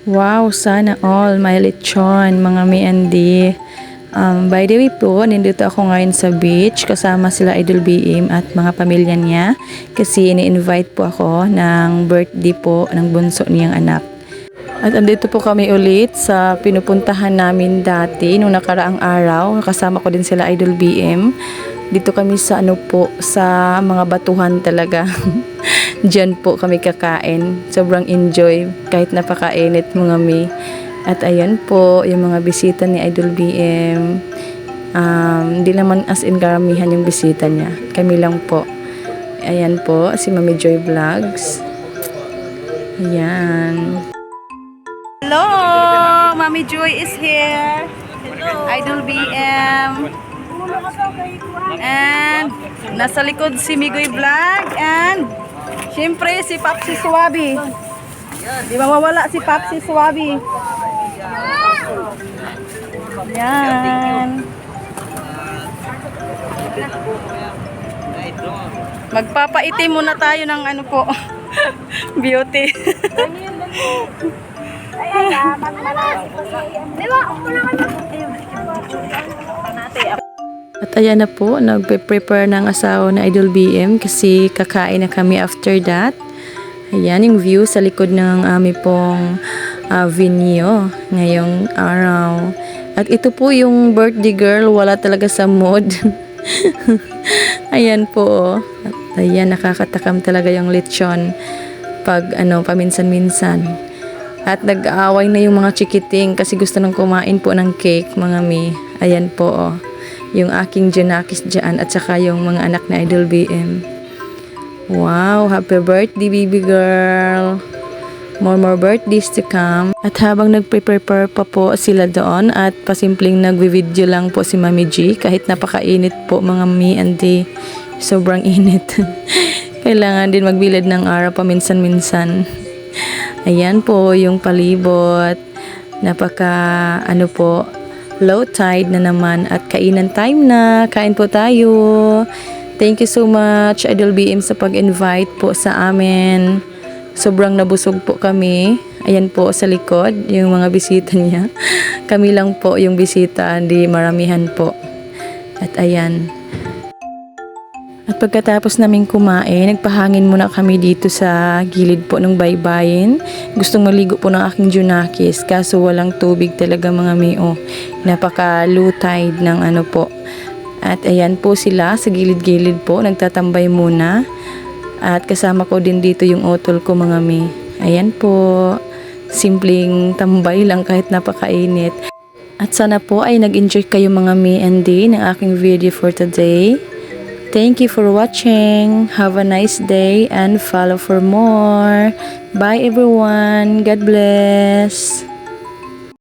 Wow, sana all may lechon, mga miandi. By the way po, nandito ako ngayon sa beach kasama sila Idol BM at mga pamilya niya kasi ini-invite po ako ng birthday po ng bunso niyang anak. At andito po kami ulit sa pinupuntahan namin dati nung nakaraang araw. Kasama ko din sila Idol BM. Dito kami sa sa mga batuhan talaga. Diyan po kami kakain. Sobrang enjoy kahit napakainit mga mi. At ayan po yung mga bisita ni Idol BM. Hindi naman as in karamihan yung bisita niya. Kami lang po. Ayan po si Mami Joy Vlogs. Ayan. Hello! Mami Joy is here. Hello. Idol BM. And nasa likod si Migoy Vlog and syempre si Papsi Suwabi. Di mawawala si Papsi Suwabi. Yan. Magpapaitim muna tayo ng ano po. Beauty. At ayan na po, nagpe-prepare ng asawa na Idol BM kasi kakain na kami after that. Ayan yung view sa likod ng aming pong venue ngayong araw. At ito po yung birthday girl, wala talaga sa mood. Ayan po. At ayan, nakakatakam talaga yung lechon pag paminsan-minsan. At nag-aaway na yung mga chikiting kasi gusto nang kumain po ng cake, mga mi. Ayan po, yung aking Janakis dyan at saka yung mga anak na Idol BM. Wow, happy birthday baby girl. More birthdays to come. At habang nagpe-prepare pa po sila doon at pasimpleng nagvi-video lang po si Mami G kahit napakainit po mga mi and sobrang init. Kailangan din magbilad ng araw paminsan-minsan. Ayan po yung palibot. Napaka low tide na naman at kainan time na. Kain po tayo. Thank you so much Idol BM sa pag-invite po sa amin. Sobrang nabusog po kami. Ayan po sa likod yung mga bisita niya. Kami lang po yung bisita, hindi maramihan po. At ayan. At pagkatapos namin kumain, nagpahangin muna kami dito sa gilid po ng baybayin. Gustong maligo po ng aking Junakis, kaso walang tubig talaga mga mio. Napaka low tide ng po. At ayan po sila sa gilid-gilid po, nagtatambay muna. At kasama ko din dito yung otol ko mga mi. Ayan po, simpleng tambay lang kahit napakainit. At sana po ay nag-enjoy kayo mga mi and ng aking video for today. Thank you for watching. Have a nice day and follow for more. Bye everyone. God bless.